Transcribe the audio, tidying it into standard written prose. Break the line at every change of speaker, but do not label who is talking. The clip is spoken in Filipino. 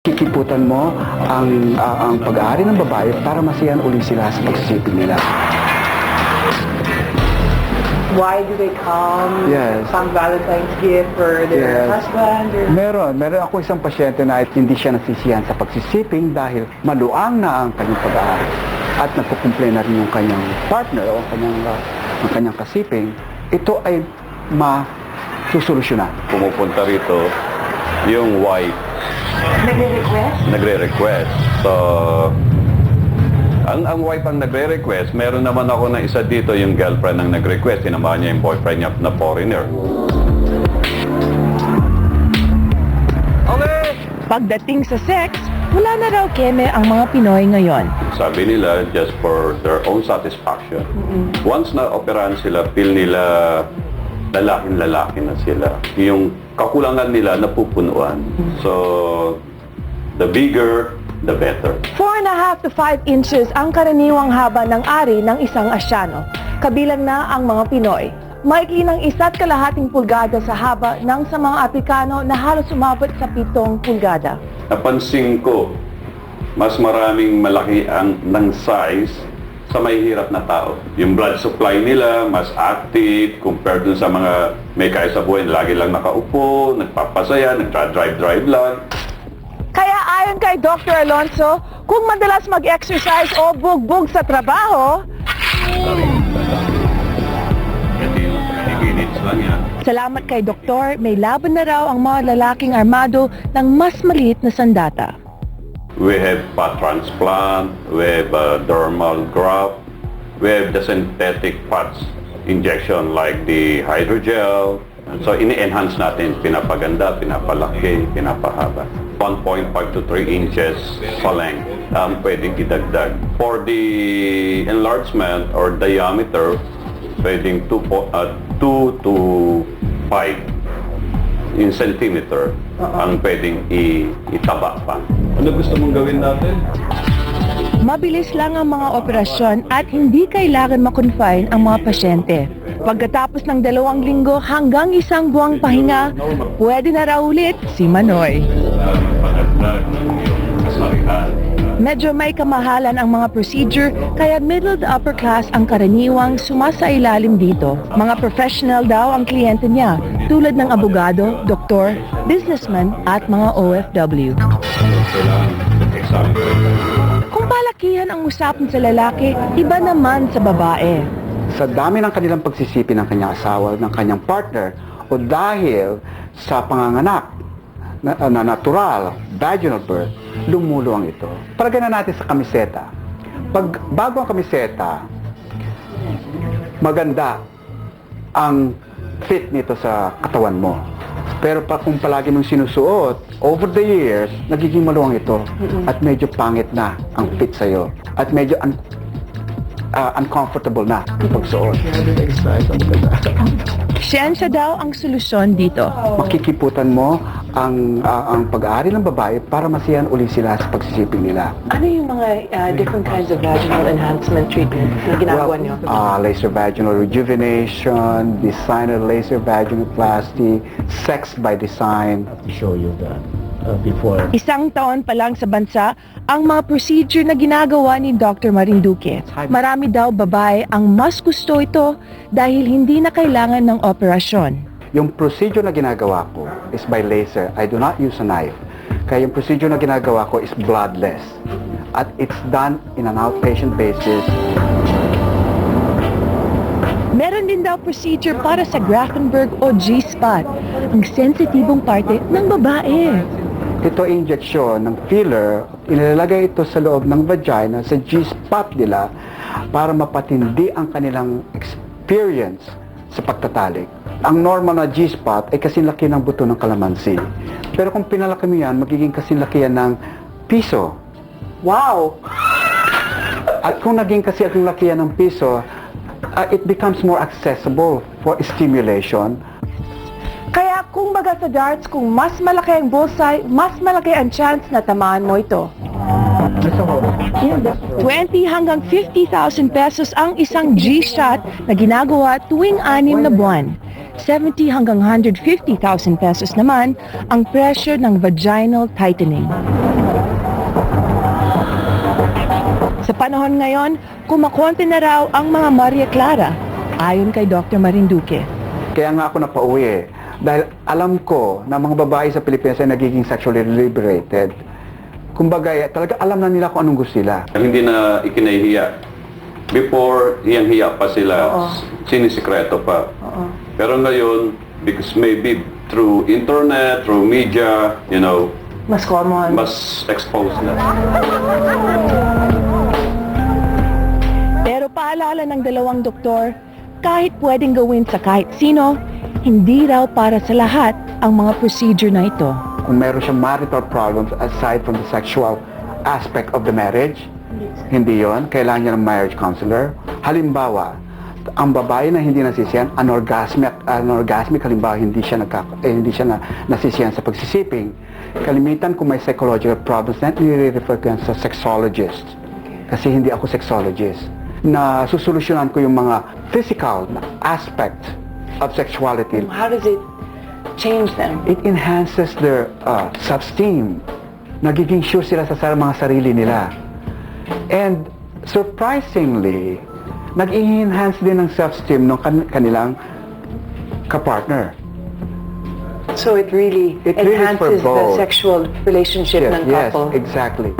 Kikiputan mo ang pag-aari ng babae para masiyahan uli sila sa pagsisiping nila.
Why do they come?
Yes.
Some Valentine's gift for their husband? Or...
Meron ako isang pasyente na hindi siya nasisiyahan sa pagsisiping dahil maluang na ang kanyang pag-aari at nagkukumple na rin yung kanyang partner o ang kanyang kasiping. Ito ay masusolusyonan.
Pumupunta rito yung wife.
Nagre-request?
Nagre-request. So, ang wife ang nagre-request, meron naman ako na isa dito, yung girlfriend ang nag-request, sinamahan niya yung boyfriend niya na foreigner.
Okay!
Pagdating sa sex, wala na raw keme ang mga Pinoy ngayon.
Sabi nila, just for their own satisfaction. Once na operahan sila, feel nila lalaking-lalaki na sila. Yung kakulangan nila napupunuan. So, the bigger, the better.
4.5 to 5 inches ang karaniwang haba ng ari ng isang Asyano. Kabilang na ang mga Pinoy. Maikli ng 1.5 pulgada sa haba ng sa mga Aprikano na halos umabot sa 7 pulgada.
Napansin ko, mas maraming malaki ng size sa may hirap na tao. Yung blood supply nila, mas active compared dun sa mga may kaya sa buhay. Lagi lang nakaupo, nagpapasaya, nagtra-drive lang.
Kaya ayon kay Dr. Alonso, kung madalas mag-exercise o bugbog sa trabaho,
Lang yan.
salamat kay Doktor, may laban na raw ang mga lalaking armado ng mas maliit na sandata.
We have fat transplant, we have dermal graft, we have the synthetic fats injection like the hydrogel. So ini-enhance natin, pinapaganda, pinapalaki, pinapahaba. 1.5 to 3 inches sa length ang pwedeng idagdag. For the enlargement or diameter, pwedeng 2 to 5 in centimeter ang pwedeng itaba pa. Ano gusto mong gawin natin?
Mabilis lang ang mga operasyon at hindi kailangan makonfine ang mga pasyente. Pagkatapos ng 2 linggo hanggang 1 buwang pahinga, pwede na raw ulit si Manoy. Medyo may kamahalan ang mga procedure, kaya middle to upper class ang karaniwang sumasailalim dito. Mga professional daw ang kliyente niya, tulad ng abogado, doktor, businessman at mga OFW. Kung palakihan ang usapan sa lalaki, iba naman sa babae.
Sa dami ng kanilang pagsisipin ng kanyang asawa, ng kanyang partner, o dahil sa panganganak na natural, vaginal birth, lumuluwang ito. Palagay na natin sa kamiseta. Bago ang kamiseta, maganda ang fit nito sa katawan mo. Pero kung palagi mong sinusuot, over the years, nagiging maluwang ito. At medyo pangit na ang fit sa'yo. At medyo uncomfortable na ang pagsuot.
Siyensya daw ang solusyon dito.
Makikiputan mo ang pag-aari ng babae para masiyahan uli sila sa pagsisiping nila.
Ano yung mga different kinds of vaginal enhancement treatment na ginagawa niyo?
Laser vaginal rejuvenation, designer laser vaginoplasty, sex by design.
To show you that before.
1 taon pa lang sa bansa ang mga procedure na ginagawa ni Dr. Marinduque. Marami daw babae ang mas gusto ito dahil hindi na kailangan ng operasyon.
Yung procedure na ginagawa ko is by laser. I do not use a knife. Kaya yung procedure na ginagawa ko is bloodless. At it's done in an outpatient basis.
Meron din daw procedure para sa Grafenberg o G-spot, ang sensitibong parte ng babae.
Ito ay injection ng filler. Inilalagay ito sa loob ng vagina, sa G-spot nila, para mapatindi ang kanilang experience sa pagtatalik. Ang normal na G-spot ay kasinlaki ng buto ng kalamansi. Pero kung pinalaki mo yan, magiging kasinlaki yan ng piso.
Wow!
At kung naging kasinlaki yan ng piso, it becomes more accessible for stimulation.
Kaya kung baga sa darts, kung mas malaki ang bullseye, mas malaki ang chance na tamaan mo ito. 20 hanggang 50,000 pesos ang isang G-shot na ginagawa tuwing 6 na buwan. 70 hanggang 150,000 pesos naman ang presyo ng vaginal tightening. Sa panahon ngayon, kumakonti na raw ang mga Maria Clara, ayon kay Dr. Marinduque.
Kaya nga ako napauwi dahil alam ko na mga babae sa Pilipinas ay nagiging sexually liberated. Kumbaga, talaga alam na nila kung anong gusto nila.
Hindi na ikinahihiya. Before, hiyang-hiya pa sila, sinisikreto pa. Pero ngayon, because maybe through internet, through media, you know,
Mas common.
mas exposed na.
Pero paalala ng dalawang doktor, kahit pwedeng gawin sa kahit sino, hindi raw para sa lahat ang mga procedure na ito.
Kung meron siyang marital problems aside from the sexual aspect of the marriage, hindi yon. Kailangan niya ng marriage counselor. Halimbawa, ang babae na hindi nasisiyan, anorgasmic, halimbawa hindi siya nasisiyan sa pagsisiping. Kalimitan kung may psychological problems na nire-refer ko yan sa sexologist. Kasi hindi ako sexologist. Na susolusyonan ko yung mga physical aspect of sexuality.
How does it change them?
It enhances their self-esteem. Nagiging sure sila sa mga sarili nila. And surprisingly, nag-enhance din ng self-esteem ng kanilang kapartner.
So it really
It really is for
enhances the
both.
sexual relationship ng couple.
Yes, exactly.